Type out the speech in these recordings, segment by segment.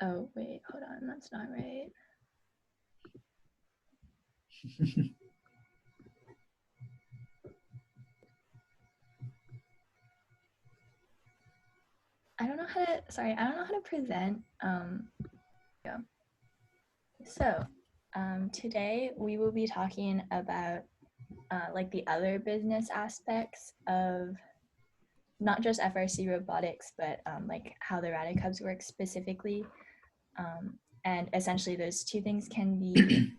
Oh, wait, hold on. That's not right. I don't know how to, sorry, I don't know how to present. Yeah. So, today we will be talking about like the other business aspects of not just FRC robotics, but like how the Radicubs work specifically. And essentially, those two things can be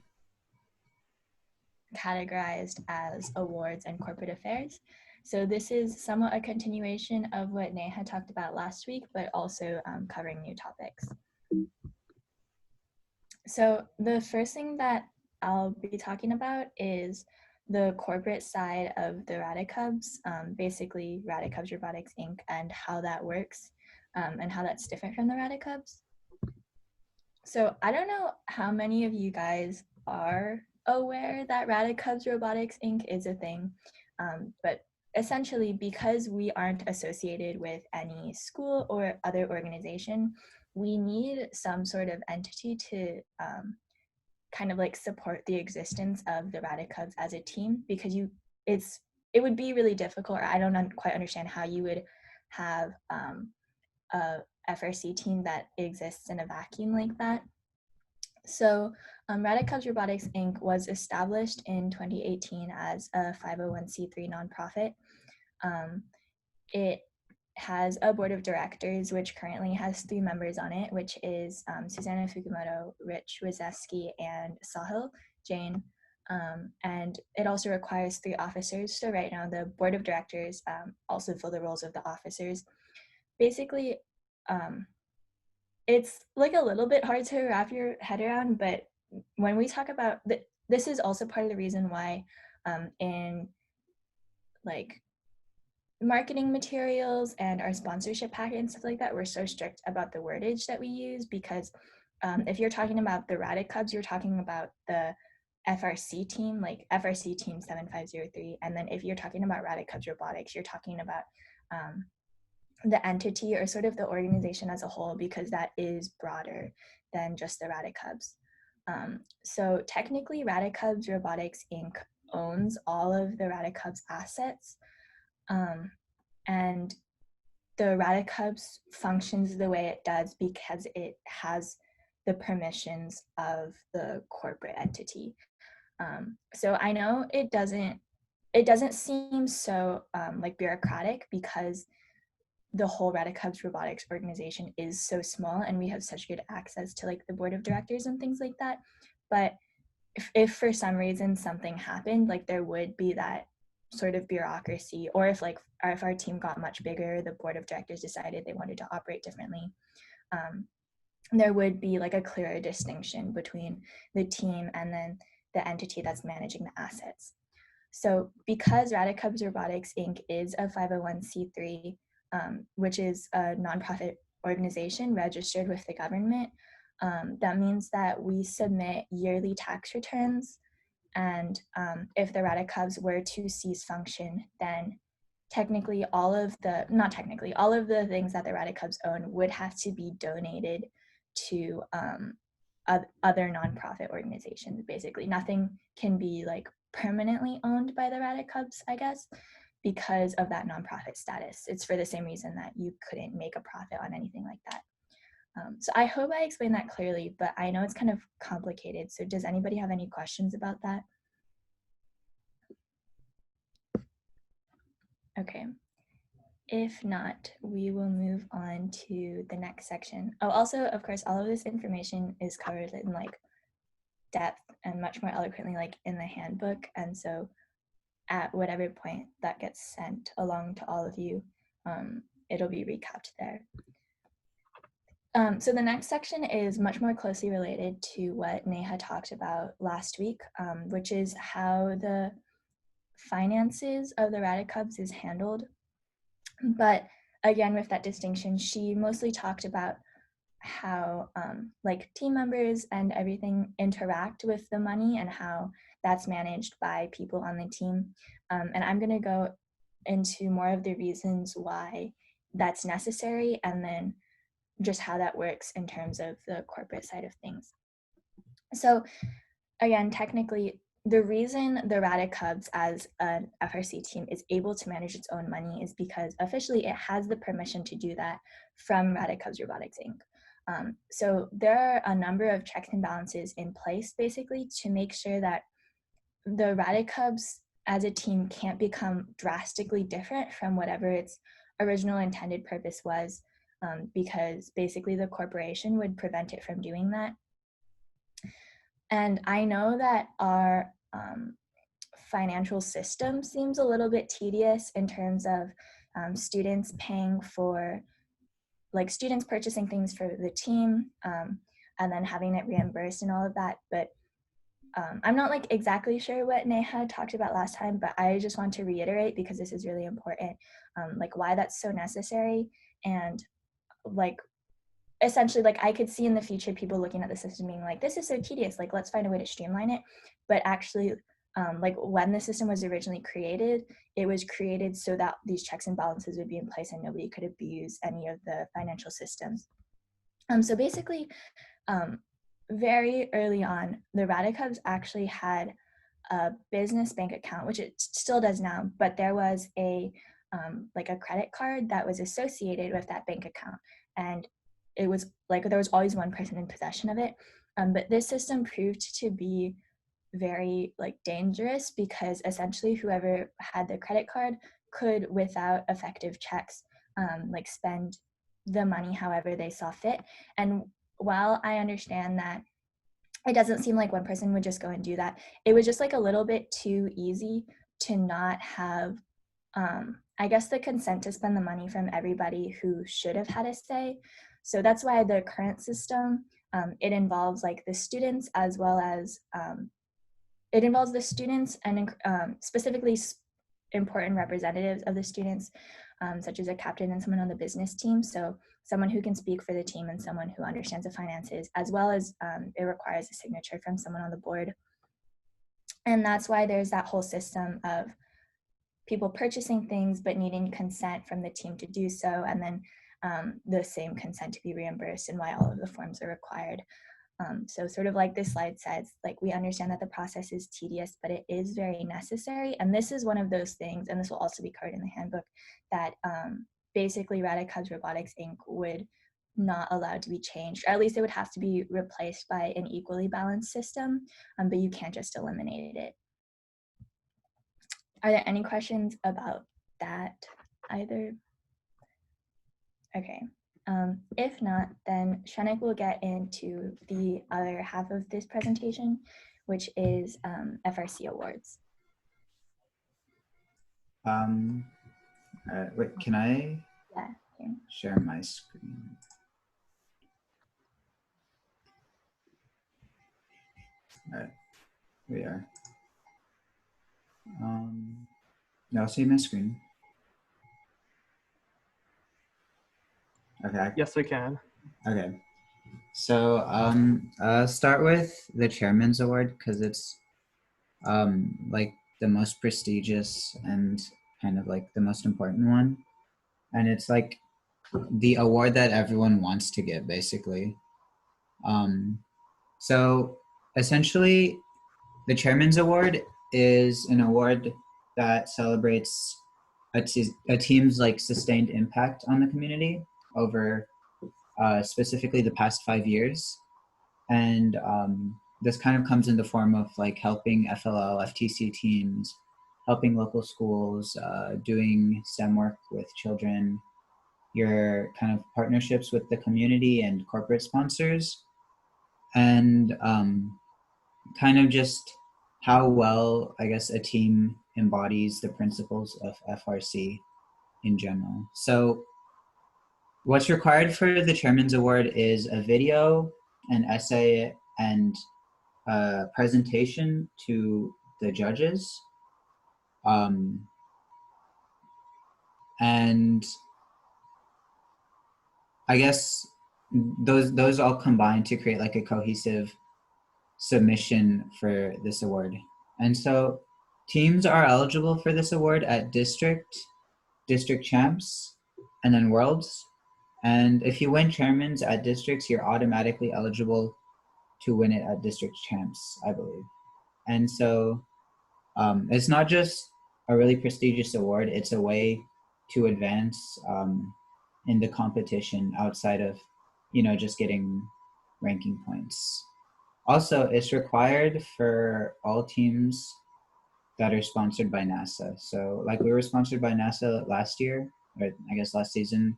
categorized as awards and corporate affairs. So this is somewhat a continuation of what Neha talked about last week, but also covering new topics. So the first thing that I'll be talking about is the corporate side of the Radicubs, basically Radicubs Robotics Inc. and how that works and how that's different from the Radicubs. So I don't know how many of you guys are aware that Radicubs Robotics Inc. is a thing, but essentially because we aren't associated with any school or other organization, we need some sort of entity to kind of like support the existence of the Radicubs as a team, because it would be really difficult, or I don't quite understand how you would have a FRC team that exists in a vacuum like that. So, Radicubs Robotics Inc. was established in 2018 as a 501c3 nonprofit. It has a board of directors, which currently has 3 members on it, which is Susanna Fukimoto, Rich Wazeski, and Sahil Jain. And it also requires 3 officers. So right now, the board of directors also fill the roles of the officers. Basically, it's like a little bit hard to wrap your head around, but when we talk about this is also part of the reason why in like marketing materials and our sponsorship packet and stuff like that, we're so strict about the wordage that we use, because if you're talking about the Radicubs, you're talking about the FRC team, like FRC team 7503. And then if you're talking about Radicubs Robotics, you're talking about the entity or sort of the organization as a whole, because that is broader than just the Radicubs. So technically, Radicubs Robotics Inc. owns all of the Radicubs assets. And the Radicubs functions the way it does because it has the permissions of the corporate entity. So I know it doesn't seem so like bureaucratic, because the whole Radicubs Robotics organization is so small and we have such good access to like the board of directors and things like that. But if for some reason something happened, like there would be that sort of bureaucracy, or if our team got much bigger, the board of directors decided they wanted to operate differently, there would be like a clearer distinction between the team and then the entity that's managing the assets. So because Radicubs Robotics Inc. is a 501c3, which is a nonprofit organization registered with the government, that means that we submit yearly tax returns. And if the Radicubs were to cease function, then technically not technically, all of the things that the Radicubs own would have to be donated to other nonprofit organizations. Basically, nothing can be like permanently owned by the Radicubs, I guess, because of that nonprofit status. It's for the same reason that you couldn't make a profit on anything like that. So I hope I explained that clearly, but I know it's kind of complicated. So does anybody have any questions about that? Okay. If not, we will move on to the next section. Oh, also, of course, all of this information is covered in like depth and much more eloquently like in the handbook. And so at whatever point that gets sent along to all of you, it'll be recapped there. So the next section is much more closely related to what Neha talked about last week, which is how the finances of the Radicubs is handled. But again, with that distinction, she mostly talked about how like team members and everything interact with the money and how that's managed by people on the team. And I'm going to go into more of the reasons why that's necessary, and then just how that works in terms of the corporate side of things. So again, technically, the reason the Radicubs as an FRC team is able to manage its own money is because officially it has the permission to do that from Radicubs Robotics Inc. So there are a number of checks and balances in place basically to make sure that the Radicubs as a team can't become drastically different from whatever its original intended purpose was, because basically the corporation would prevent it from doing that. And I know that our financial system seems a little bit tedious in terms of students paying for, like students purchasing things for the team, and then having it reimbursed and all of that. But I'm not like exactly sure what Neha talked about last time, but I just want to reiterate because this is really important, like why that's so necessary. And like essentially, like I could see in the future people looking at the system being like, this is so tedious, like let's find a way to streamline it. But actually, like when the system was originally created, it was created so that these checks and balances would be in place and nobody could abuse any of the financial systems. So basically, very early on, the Radicubs actually had a business bank account, which it still does now, but there was a like a credit card that was associated with that bank account. And it was like there was always one person in possession of it. But this system proved to be very like dangerous because essentially whoever had the credit card could, without effective checks, like spend the money however they saw fit. And while I understand that it doesn't seem like one person would just go and do that, it was just like a little bit too easy to not have, I guess, the consent to spend the money from everybody who should have had a say. So that's why the current system, it involves like the students as well as, it involves the students and specifically important representatives of the students, such as a captain and someone on the business team. So someone who can speak for the team and someone who understands the finances, as well as it requires a signature from someone on the board. And that's why there's that whole system of people purchasing things but needing consent from the team to do so, and then the same consent to be reimbursed, and why all of the forms are required. So sort of like this slide says, like we understand that the process is tedious, but it is very necessary. And this is one of those things, and this will also be covered in the handbook, that basically Radicubs Robotics Inc. would not allow to be changed, or at least it would have to be replaced by an equally balanced system, but you can't just eliminate it. Are there any questions about that either? Okay. If not, then Shanik will get into the other half of this presentation, which is FRC awards. Wait, can I share my screen? All right, we are. No, I'll see my screen. Okay. Yes, we can. Okay. So start with the Chairman's Award because it's like the most prestigious and kind of like the most important one. And it's like the award that everyone wants to get, basically. So essentially, the Chairman's Award is an award that celebrates a team's like sustained impact on the community over specifically the past 5 years. And this kind of comes in the form of like helping FLL, FTC teams, helping local schools, doing STEM work with children, your kind of partnerships with the community and corporate sponsors, and kind of just how well, I guess, a team embodies the principles of FRC in general. So what's required for the Chairman's Award is a video, an essay, and a presentation to the judges. And I guess those all combine to create like a cohesive submission for this award. And so teams are eligible for this award at district champs, and then worlds. And if you win chairmans at districts, you're automatically eligible to win it at district champs, I believe. And so it's not just a really prestigious award, it's a way to advance in the competition outside of, just getting ranking points. Also, it's required for all teams that are sponsored by NASA. So like we were sponsored by NASA last year, or I guess last season,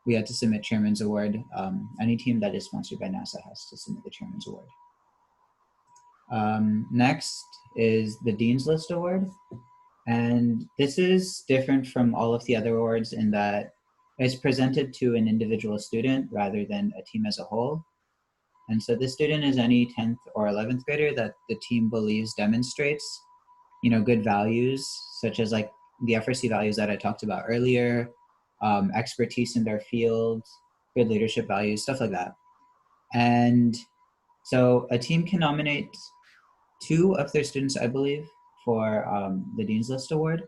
we had to submit Chairman's Award. Any team that is sponsored by NASA has to submit the Chairman's Award. Next is the Dean's List Award. And this is different from all of the other awards in that it's presented to an individual student rather than a team as a whole. And so this student is any 10th or 11th grader that the team believes demonstrates, good values, such as like the FRC values that I talked about earlier, expertise in their field, good leadership values, stuff like that. And so a team can nominate 2 of their students, I believe, for the Dean's List Award.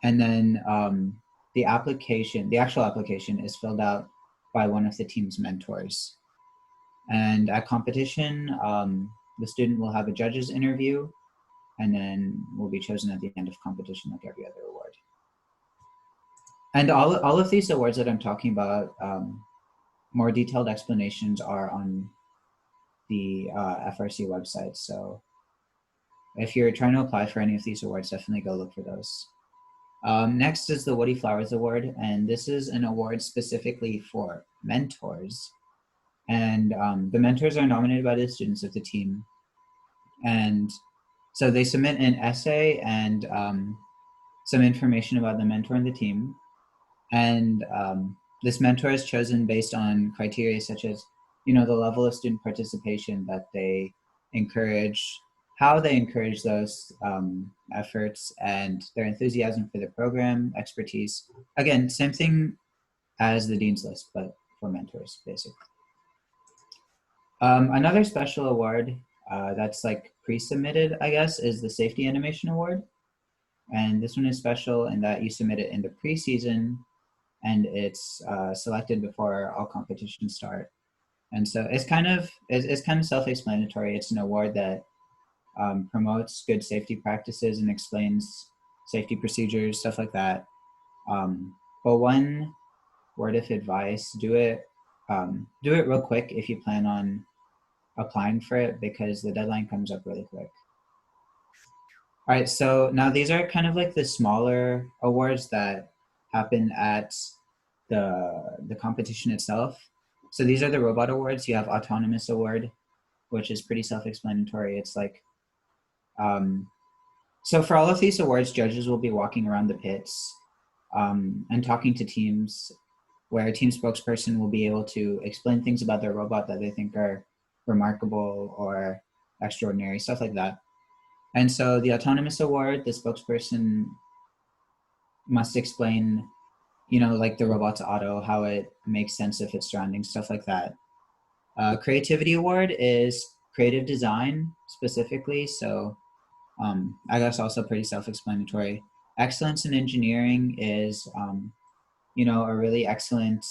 And then the actual application is filled out by one of the team's mentors. And at competition, the student will have a judge's interview and then will be chosen at the end of competition like every other award. And all of these awards that I'm talking about, more detailed explanations are on the FRC website. So if you're trying to apply for any of these awards, definitely go look for those. Next is the Woody Flowers Award, and this is an award specifically for mentors. And the mentors are nominated by the students of the team. And so they submit an essay and some information about the mentor and the team. And this mentor is chosen based on criteria such as, the level of student participation that they encourage, how they encourage those efforts, and their enthusiasm for the program, expertise. Again, same thing as the Dean's List, but for mentors, basically. Another special award that's like pre-submitted, I guess, is the Safety Animation Award. And this one is special in that you submit it in the preseason and it's selected before all competitions start. And so it's kind of self-explanatory. It's an award that promotes good safety practices and explains safety procedures, stuff like that. But one word of advice: do it real quick if you plan on applying for it, because the deadline comes up really quick. All right, so now these are kind of like the smaller awards that happen at the competition itself. So these are the robot awards. You have Autonomous Award, which is pretty self-explanatory. It's like, so for all of these awards, judges will be walking around the pits and talking to teams, where a team spokesperson will be able to explain things about their robot that they think are remarkable or extraordinary, stuff like that. And so the Autonomous Award, the spokesperson must explain, like the robot's auto, how it makes sense of its surroundings, stuff like that. Creativity Award is creative design specifically. So I guess also pretty self-explanatory. Excellence in engineering is, a really excellent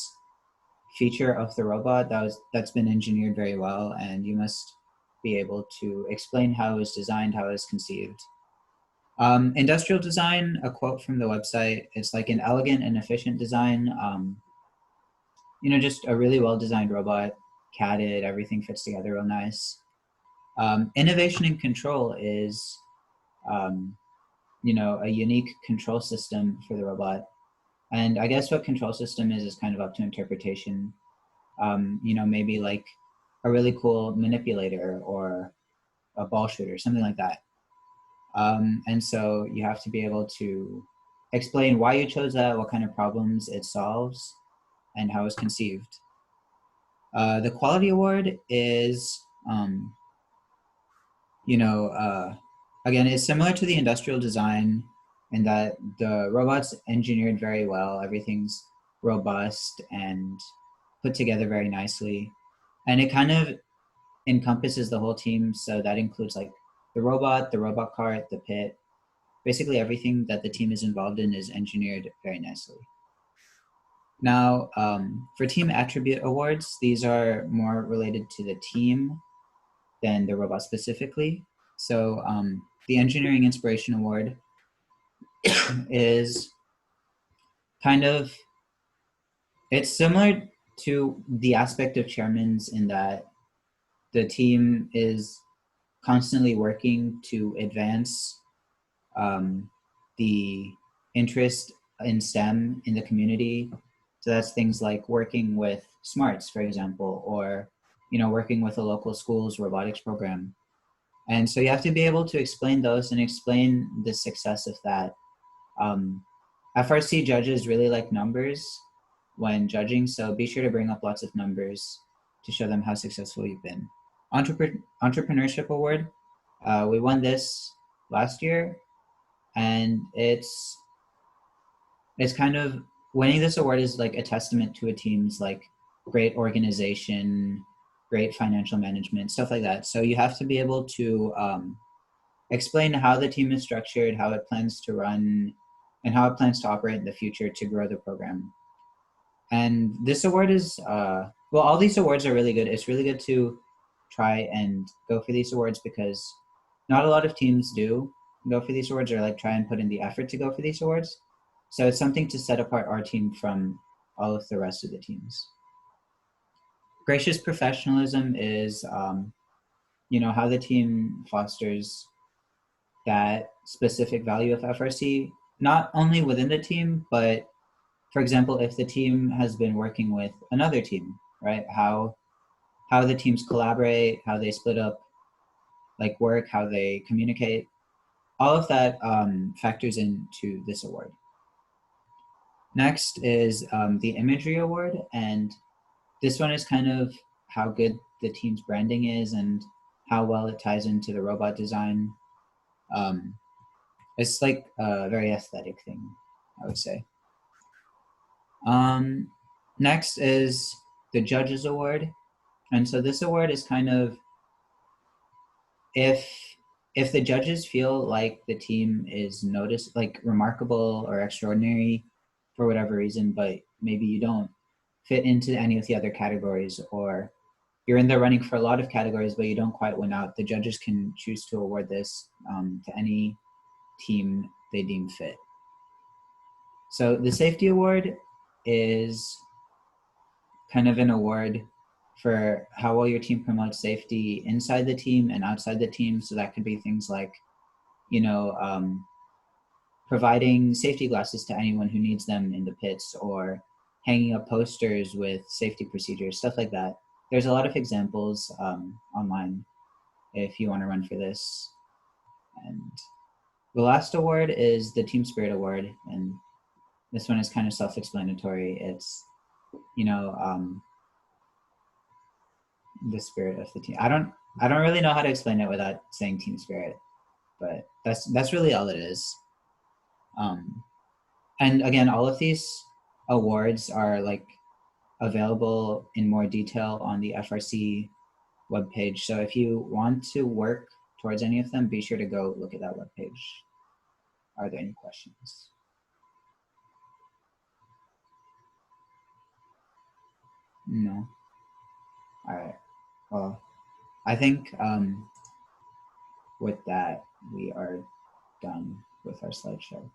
feature of the robot that's been engineered very well, and you must be able to explain how it was designed, how it was conceived. Industrial design, a quote from the website, it's like an elegant and efficient design. Just a really well-designed robot, catted, everything fits together real nice. Innovation and control is, a unique control system for the robot. And I guess what control system is kind of up to interpretation. Maybe like a really cool manipulator or a ball shooter, something like that. And so you have to be able to explain why you chose that, what kind of problems it solves, and how it's conceived. The Quality Award is, again, it's similar to the industrial design in that the robot's engineered very well. Everything's robust and put together very nicely. And it kind of encompasses the whole team. So that includes like the robot cart, the pit. Basically everything that the team is involved in is engineered very nicely. Now, for team attribute awards, these are more related to the team than the robot specifically. So the Engineering Inspiration Award is kind of, it's similar to the aspect of chairman's in that the team is constantly working to advance the interest in STEM in the community. So that's things like working with smarts, for example, or working with a local school's robotics program. And so you have to be able to explain those and explain the success of that. Um, FRC judges really like numbers when judging, so be sure to bring up lots of numbers to show them how successful you've been. Entrepreneurship Award, we won this last year, and it's kind of, winning this award is like a testament to a team's like great organization, great financial management, stuff like that. So you have to be able to explain how the team is structured, how it plans to run, and how it plans to operate in the future to grow the program. And this award is, well, all these awards are really good. It's really good to try and go for these awards because not a lot of teams do go for these awards or like try and put in the effort to go for these awards. So it's something to set apart our team from all of the rest of the teams. Gracious professionalism is, how the team fosters that specific value of FRC, not only within the team, but for example, if the team has been working with another team, right? How the teams collaborate, how they split up like work, how they communicate, all of that factors into this award. Next is the Imagery Award, and this one is kind of how good the team's branding is and how well it ties into the robot design. It's like a very aesthetic thing, I would say. Next is the Judges Award. And so this award is kind of, if the judges feel like the team is noticed, like remarkable or extraordinary for whatever reason, but maybe you don't fit into any of the other categories, or you're in the running for a lot of categories, but you don't quite win out, the judges can choose to award this to any team they deem fit. So the Safety Award is kind of an award for how well your team promotes safety inside the team and outside the team. So that could be things like, providing safety glasses to anyone who needs them in the pits, or hanging up posters with safety procedures, stuff like that. There's a lot of examples online if you want to run for this. And the last award is the Team Spirit Award, and this one is kind of self-explanatory. It's, the spirit of the team. I don't really know how to explain it without saying team spirit, but that's really all it is. And again, all of these awards are like available in more detail on the FRC webpage. So if you want to work towards any of them, be sure to go look at that webpage. Are there any questions? No. All right. Well, I think with that, we are done with our slideshow.